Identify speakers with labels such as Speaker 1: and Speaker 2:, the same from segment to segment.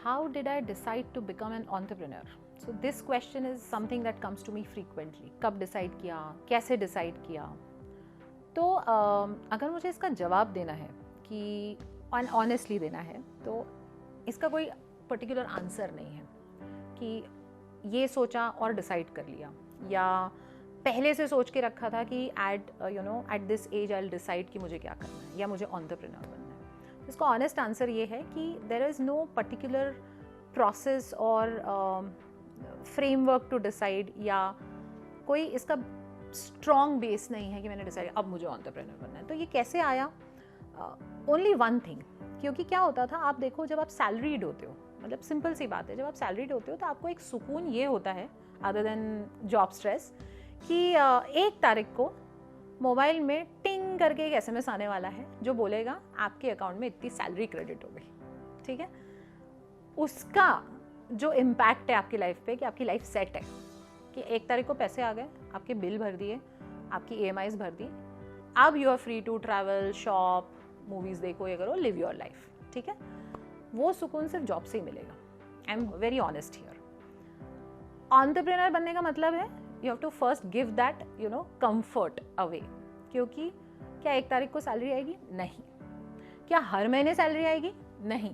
Speaker 1: how did I decide to become an entrepreneur? So this question is something that comes to me frequently. कब decide किया, कैसे decide किया? तो अगर मुझे इसका जवाब देना है कि ऑनेस्टली देना है, तो इसका कोई पर्टिकुलर आंसर नहीं है कि ये सोचा और डिसाइड कर लिया, या पहले से सोच के रखा था कि at this age I will decide कि मुझे क्या करना है या मुझे एंटरप्रेन्योर बनना है। इसका ऑनेस्ट आंसर ये है कि there is no particular process और फ्रेमवर्क टू डिसाइड, या कोई इसका स्ट्रॉन्ग बेस नहीं है कि मैंने डिसाइड अब मुझे एंटरप्रेन्योर बनना है। तो ये कैसे आया? ओनली वन थिंग, क्योंकि क्या होता था, आप देखो जब आप सैलरीड होते हो, मतलब सिंपल सी बात है, जब आप सैलरीड होते हो तो आपको एक सुकून ये होता है अदर देन जॉब स्ट्रेस कि 1 तारीख को मोबाइल में टिंग करके एक SMS आने वाला है जो बोलेगा आपके अकाउंट में इतनी सैलरी क्रेडिट हो गई। ठीक है, उसका जो इम्पैक्ट है आपकी लाइफ पे, कि आपकी लाइफ सेट है कि 1 तारीख को पैसे आ गए, आपके बिल भर दिए, आपकी EMIs भर दी, अब you are free to travel, shop, movies देखो, ये करो, लिव योर लाइफ। ठीक है, वो सुकून सिर्फ जॉब से ही मिलेगा। I am very honest here. Entrepreneur बनने का मतलब है you have to first give that comfort away, क्योंकि क्या 1 तारीख को सैलरी आएगी? नहीं। क्या हर महीने सैलरी आएगी? नहीं।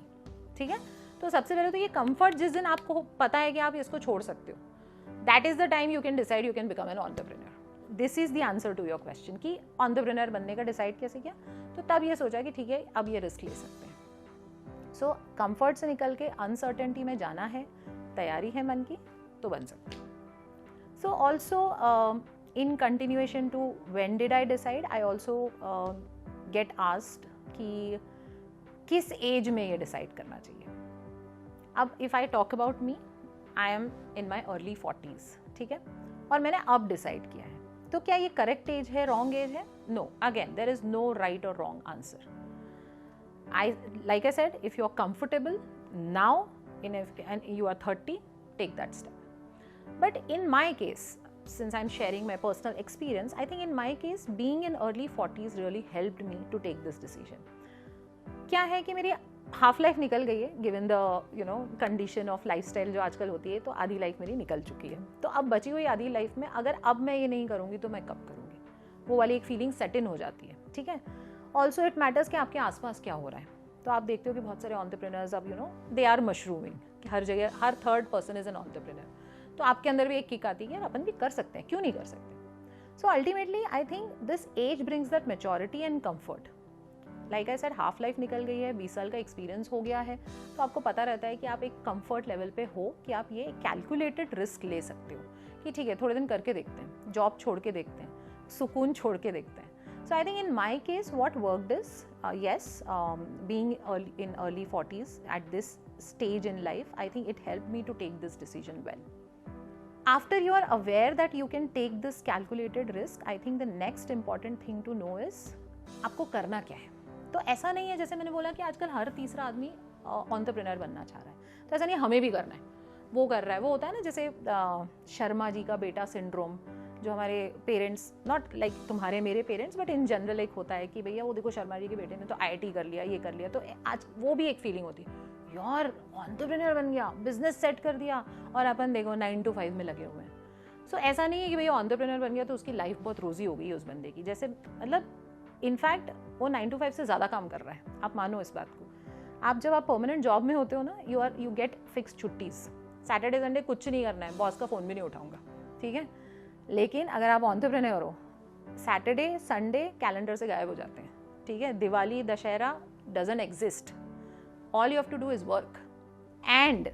Speaker 1: ठीक है, तो सबसे पहले तो ये कंफर्ट, जिस दिन आपको पता है कि आप इसको छोड़ सकते हो, that is the time you can decide you can become an entrepreneur. This is the answer to your question कि एंटरप्रेन्योर बनने का डिसाइड कैसे किया। तो तब ये सोचा कि ठीक है, अब ये रिस्क ले सकते हैं। सो कंफर्ट से निकल के अनसर्टेनिटी में जाना है, तैयारी है मन की, तो बन सकते हैं। So also in continuation to when did I decide, I also get asked कि किस एज में ये डिसाइड करना चाहिए। अब if I talk about me, I am in my early 40s। ठीक है, और मैंने अब डिसाइड किया है। तो क्या ये करेक्ट एज है, रॉन्ग एज है? No, again there is no right और wrong answer. Like I said, if you are comfortable now and you are 30, take that step. But in my case, since I'm sharing my personal experience, I think in my case being in early 40s really helped me to take this decision. क्या है कि मेरी half life निकल गई है, given the condition of lifestyle जो आजकल होती है, तो आधी लाइफ मेरी निकल चुकी है। तो अब बची हुई आधी लाइफ में अगर अब मैं ये नहीं करूँगी तो मैं कब करूँगी, वो वाली एक फीलिंग सेट इन हो जाती है। ठीक है, ऑल्सो इट मैटर्स कि आपके आसपास क्या हो रहा है। तो आप देखते हो कि बहुत सारे एंटरप्रेन्योर्स अब दे आर मशरूमिंग, कि हर जगह हर third person is an entrepreneur. तो आपके अंदर भी एक किक आती है यार अपन भी कर सकते हैं, क्यों नहीं कर सकते। So ultimately I think this age brings that maturity and comfort. Like I said, half life निकल गई है, 20 साल का एक्सपीरियंस हो गया है, तो आपको पता रहता है कि आप एक कंफर्ट लेवल पे हो कि आप ये कैलकुलेटेड रिस्क ले सकते हो कि ठीक है थोड़े दिन करके देखते हैं, जॉब छोड़ के देखते हैं, सुकून छोड़ के देखते हैं। So I think in my case what worked is yes, being in early 40s at this stage in life, I think it helped me to take this decision well. After you are aware that you can take this calculated risk, I think the next important thing to know is आपको करना क्या है। तो ऐसा नहीं है, जैसे मैंने बोला कि आजकल हर तीसरा आदमी एंटरप्रेन्योर बनना चाह रहा है, तो ऐसा नहीं हमें भी करना है, वो कर रहा है। वो होता है ना जैसे शर्मा जी का बेटा सिंड्रोम, जो हमारे पेरेंट्स, नॉट लाइक तुम्हारे मेरे पेरेंट्स, बट इन जनरल एक होता है कि भैया वो देखो शर्मा जी के बेटे ने तो IIT कर लिया, ये कर लिया। तो आज वो भी एक फीलिंग होती है यार एंटरप्रेन्योर बन गया, बिजनेस सेट कर दिया, और अपन देखो 9 to 5 में लगे हुए हैं। सो ऐसा नहीं है कि भैया एंटरप्रेन्योर बन गया तो उसकी लाइफ बहुत रोजी हो गई है उस बंदे की, जैसे मतलब इनफैक्ट वो 9 to 5 से ज़्यादा काम कर रहा है। आप मानो इस बात को। आप जब आप परमानेंट जॉब में होते हो ना, यू गेट फिक्स छुट्टीज़, सैटरडे संडे कुछ नहीं करना है, बॉस का फ़ोन भी नहीं उठाऊंगा। ठीक है, लेकिन अगर आप एंटरप्रेन्योर हो, सैटरडे संडे कैलेंडर से गायब हो जाते हैं। ठीक है, Diwali Dussehra doesn't exist, all you have to do is work. And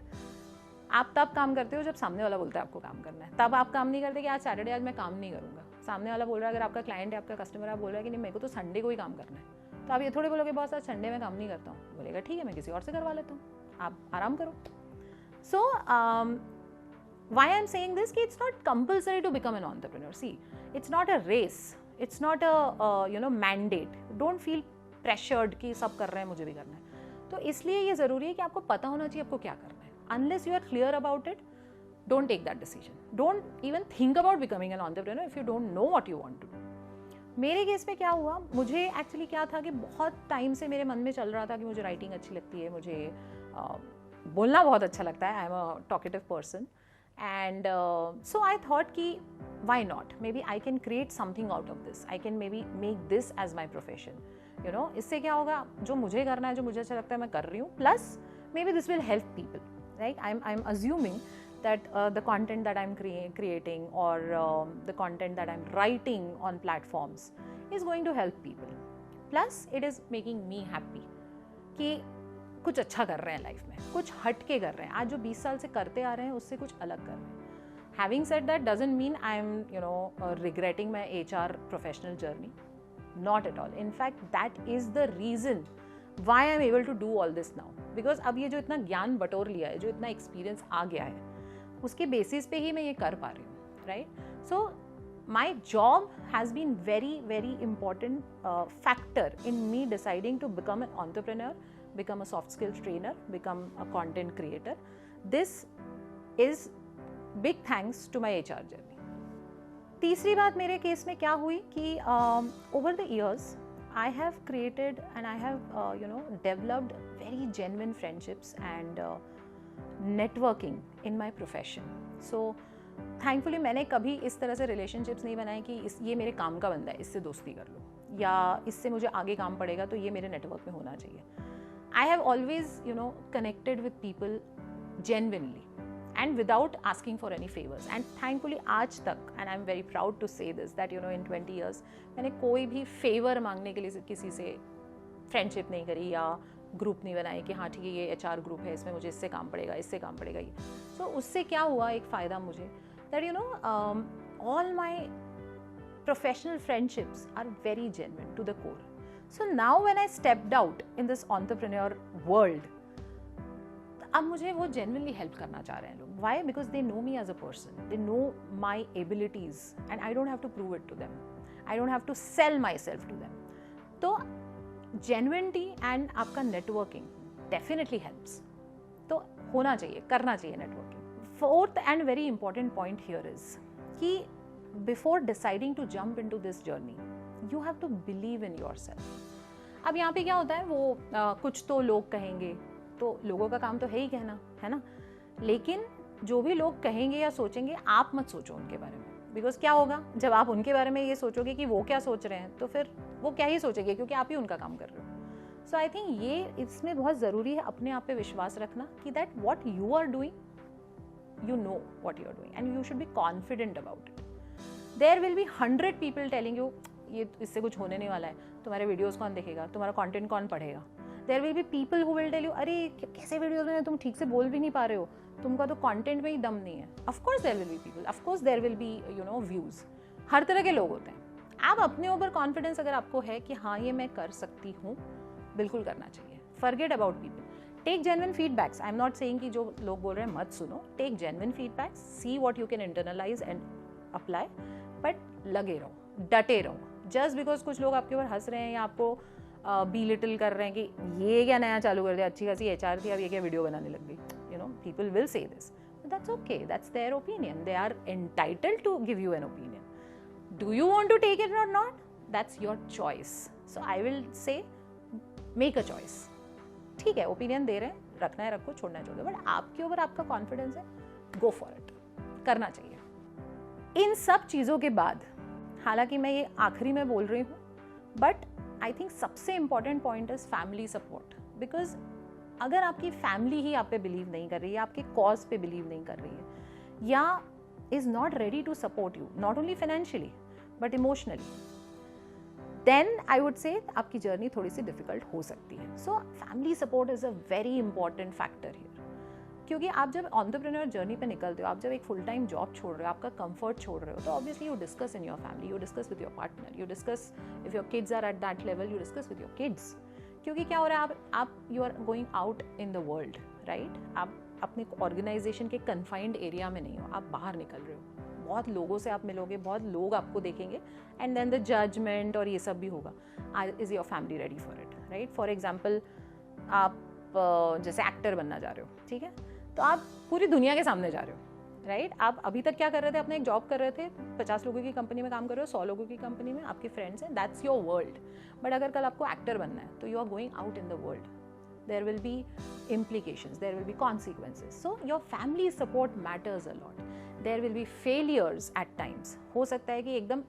Speaker 1: आप तब काम करते हो जब सामने वाला बोलता है आपको काम करना है, तब आप काम नहीं करते कि आज सैटरडे, आज मैं काम नहीं करूँगा। सामने वाला बोल रहा है, अगर आपका क्लाइंट है, आपका कस्टमर, आप बोल रहा है कि नहीं मेरे को तो संडे को ही काम करना है, तो आप ये थोड़े बोलोगे बॉस आज संडे में काम नहीं करता हूँ, बोलेगा ठीक है मैं किसी और से करवा लेता हूँ, आप आराम करो। सो why I'm saying this कि it's not compulsory to become an entrepreneur. See, it's not a race, it's not a mandate. Don't feel pressured कि सब कर रहे हैं मुझे भी करना है। तो इसलिए ये ज़रूरी है कि आपको पता होना चाहिए आपको क्या करना है। Unless you are clear about it, don't take that decision. Don't even think about becoming an entrepreneur if you don't know what you want to do. मेरे केस में क्या हुआ, मुझे एक्चुअली क्या था कि बहुत टाइम से मेरे मन में चल रहा था कि मुझे राइटिंग अच्छी लगती है, मुझे बोलना बहुत अच्छा लगता है, I am a talkative person, and so I thought कि why not, maybe I can create something out of this, I can maybe make this as my profession, you know. इससे क्या होगा, जो मुझे करना है, जो मुझे अच्छा लगता है, मैं कर रही हूँ, plus may be this will help people, right. I am assuming that the content that I'm creating or the content that I'm writing on platforms is going to help people. Plus it is making me happy कि कुछ अच्छा कर रहे हैं life में, कुछ हट के कर रहे हैं, आज जो 20 साल से करते आ रहे हैं उससे कुछ अलग कर रहे हैं. Having said that doesn't mean I'm regretting my HR professional journey. Not at all. In fact, that is the reason why I'm able to do all this now. Because अब ये जो इतना ज्ञान बटोर लिया है, जो इतना एक्सपीरियंस आ गया है, उसके बेसिस पे ही मैं ये कर पा रही हूँ, right. So my job has been very very important factor in me deciding to become an entrepreneur, become a soft skills trainer, become a content creator. This is big thanks to my HR journey. तीसरी बात मेरे case में क्या हुई कि over the years I have created and I have developed very genuine friendships and networking in my profession. So thankfully मैंने कभी इस तरह से relationships नहीं बनाए कि ये मेरे काम का बंदा है, इससे दोस्ती कर लो, या इससे मुझे आगे काम पड़ेगा तो ये मेरे नेटवर्क में होना चाहिए. I have always connected with people genuinely and without asking for any favors, and thankfully आज तक, and I'm very proud to say this, that in 20 years मैंने कोई भी favor मांगने के लिए किसी से friendship नहीं करी या ग्रुप नहीं बनाई कि हाँ ठीक है ये HR ग्रुप है, इसमें मुझे इससे काम पड़ेगा, इससे काम पड़ेगा ये. सो उससे क्या हुआ, एक फ़ायदा मुझे, that all my professional friendships are very genuine to the core. So now when I stepped out in this entrepreneur world, अब मुझे वो genuinely help करना चाह रहे हैं लोग. Why? Because they know me as a person. They know my abilities and I don't have to prove it to them. I don't have to sell myself to them. तो genuinity and आपका networking definitely helps. तो होना चाहिए, करना चाहिए networking. Fourth and very important point here is कि before deciding to jump into this journey, you have to believe in yourself. अब यहाँ पे क्या होता है, वो कुछ तो लोग कहेंगे, तो लोगों का काम तो है ही कहना, है ना. लेकिन जो भी लोग कहेंगे या सोचेंगे, आप मत सोचो उनके बारे में. बिकॉज क्या होगा, जब आप उनके बारे में ये सोचोगे कि वो क्या सोच रहे हैं, तो फिर वो क्या ही सोचेंगे, क्योंकि आप ही उनका काम कर रहे हो. सो आई थिंक ये इसमें बहुत ज़रूरी है अपने आप पे विश्वास रखना कि that what you are doing, you know what you are doing and you should be confident about it. There will be 100 people telling you ये इससे कुछ होने नहीं वाला है, तुम्हारे वीडियोस कौन देखेगा, तुम्हारा कंटेंट कौन पढ़ेगा. There will be people who will tell you अरे कैसे वीडियोस में तुम ठीक से बोल भी नहीं पा रहे हो, तुमका तो कंटेंट में ही दम नहीं है. Of course there will be people, of course there will be views. हर तरह के लोग होते हैं. आप अपने ऊपर कॉन्फिडेंस अगर आपको है कि हाँ ये मैं कर सकती हूँ, बिल्कुल करना चाहिए. Forget about people. Take genuine feedbacks. I'm not saying कि जो लोग बोल रहे हैं मत सुनो. Take genuine feedbacks. See what you can internalize and apply. But लगे रहो, डटे रहो. Just because कुछ लोग आपके ऊपर हंस रहे हैं या आपको belittle कर रहे हैं कि ये क्या नया चालू कर दिया, अच्छी खासी HR थी, अब ये क्या वीडियो बनाने लग गई. People will say this. But that's okay. That's their opinion. They are entitled to give you an opinion. Do you want to take it or not? That's your choice. So I will say, make a choice. ठीक है, opinion दे रहे हैं, रखना है रखो, छोड़ना है छोड़ दो, बट आपके ऊपर आपका कॉन्फिडेंस है, गो फॉर इट, करना चाहिए. इन सब चीज़ों के बाद, हालांकि मैं ये आखिरी में बोल रही हूँ, बट आई थिंक सबसे important point is family support. Because अगर आपकी फैमिली ही आप पे बिलीव नहीं कर रही है, आपके कॉज पे बिलीव नहीं कर रही है, या is not ready to support you, not only financially but emotionally, then I would say आपकी जर्नी थोड़ी सी डिफिकल्ट हो सकती है. So family support is a very important factor here. क्योंकि आप जब एंटरप्रेन्योर जर्नी पे निकलते हो, आप जब एक फुल टाइम जॉब छोड़ रहे हो, आपका कंफर्ट छोड़ रहे हो, तो obviously you discuss in your family, you discuss with your partner, you discuss if your kids are at that level, you discuss with your kids. क्योंकि क्या हो रहा है, आप you are going out in the world, right. आप अपने organisation के confined area में नहीं हो, आप बाहर निकल रहे हो, बहुत लोगों से आप मिलोगे, बहुत लोग आपको देखेंगे, एंड देन द जजमेंट और ये सब भी होगा. Is your family ready for it, right. For example, आप जैसे एक्टर बनना जा रहे हो, ठीक है, तो आप पूरी दुनिया के सामने जा रहे हो, राइट. आप अभी तक क्या कर रहे थे, अपने एक जॉब कर रहे थे, 50 लोगों की कंपनी में काम कर रहे हो, 100 लोगों की कंपनी में आपके फ्रेंड्स हैं, दैट्स योर वर्ल्ड. बट अगर कल आपको एक्टर बनना है, तो you are going out in the world. there will be implications, there will be consequences. So your family support matters a lot. There will be failures at times. हो सकता है कि एकदम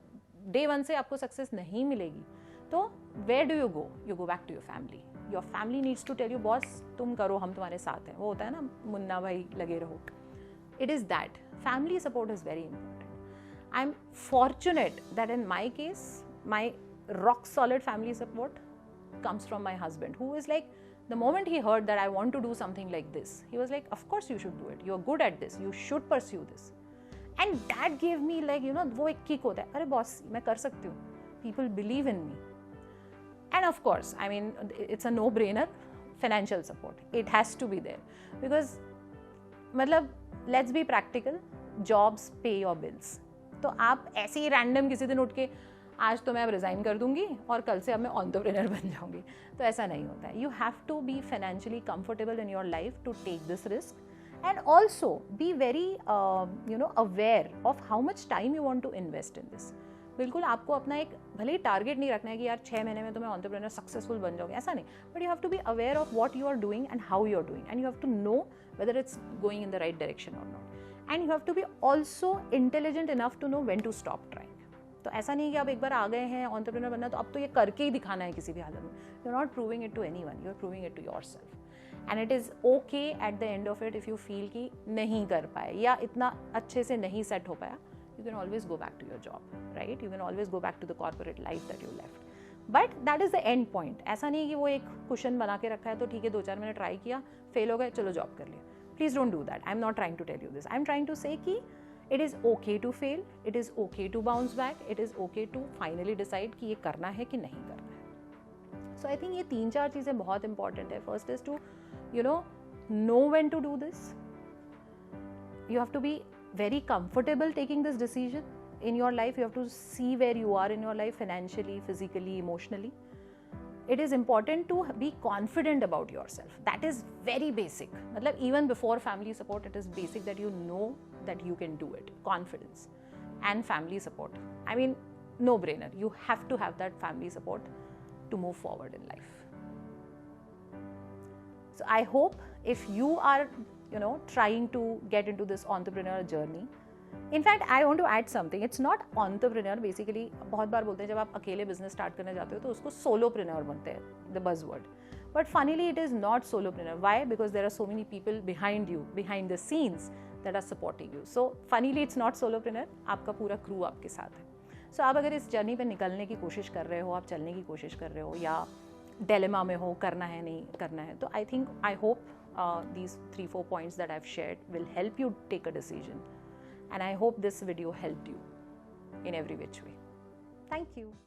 Speaker 1: day one से आपको success नहीं मिलेगी, तो where do you go? You go back to your family. Your family needs to tell you, boss तुम करो, हम तुम्हारे साथ हैं. वो होता है ना, मुन्ना भाई लगे रहो. It is that. Family support is very important. I'm fortunate that in my case, my rock solid family support comes from my husband, who is like, the moment he heard that I want to do something like this, he was like, of course you should do it. You're good at this. You should pursue this. And that gave me like, you know, वो एक kick होता है, अरे boss मैं कर सकती हूँ. People believe in me. And of course, I mean, it's a no-brainer, financial support. It has to be there. Because, मतलब, let's be practical, jobs pay your bills. तो आप ऐसे ही रैंडम किसी दिन उठ के आज तो मैं अब रिज़ाइन कर दूंगी और कल से अब मैं एंटरप्रेन्योर बन जाऊंगी, तो ऐसा नहीं होता है. You have to be financially comfortable in your life to take this risk and also be very aware of how much time you want to invest in this. बिल्कुल आपको अपना एक भले ही टारगेट नहीं रखना है कि यार 6 महीने में तो मैं एंटरप्रेन्योर सक्सेसफुल बन जाऊंगी, ऐसा नहीं. But you have to be aware of what you are doing and how you are doing and you have to know whether it's going in the right direction और not. And you have to be also intelligent enough to know when to stop trying. तो ऐसा नहीं कि आप एक बार आ गए हैं entrepreneur बनना तो अब तो ये करके ही दिखाना है किसी भी हालत में. You are not proving it to anyone, you are proving it to yourself. And it is okay at the end of it if you feel कि नहीं कर पाए या इतना अच्छे से नहीं सेट हो पाया. You can always go back to your job, right? You can always go back to the corporate life that you left. But that is the end point. ऐसा नहीं कि वो एक कुशन बना के रखा है तो ठीक है 2-4 महीने ट्राई किया, फेल हो गए, चलो जॉब कर लिया. Please don't do that. I'm not trying to tell you this. I'm trying to say कि it is okay to fail, it is okay to bounce back, it is okay to finally decide कि ये करना है कि नहीं करना है. So I think ये 3-4 चीज़ें बहुत important है. First is to, know when to do this. You have to be very comfortable taking this decision in your life. You have to see where you are in your life financially, physically, emotionally. It is important to be confident about yourself. That is very basic. Matlab, even before family support, it is basic that you know that you can do it. Confidence and family support. I mean, no brainer. You have to have that family support to move forward in life. So I hope if you are trying to get into this entrepreneurial journey. In fact, I want to add something. It's not entrepreneur. Basically, बहुत बार बोलते हैं जब आप अकेले business start करने जाते हो तो उसको solopreneur बनते हैं, the buzzword. But funnily, it is not solopreneur. Why? Because there are so many people behind you, behind the scenes that are supporting you. So funnily, it's not solopreneur. आपका पूरा crew आपके साथ है. So आप अगर इस journey पे निकलने की कोशिश कर रहे हो, आप चलने की कोशिश कर रहे हो या dilemma में हो, करना है नहीं करना है, तो I hope these 3-4 points that I've shared will help you take a decision. And I hope this video helped you in every which way. Thank you.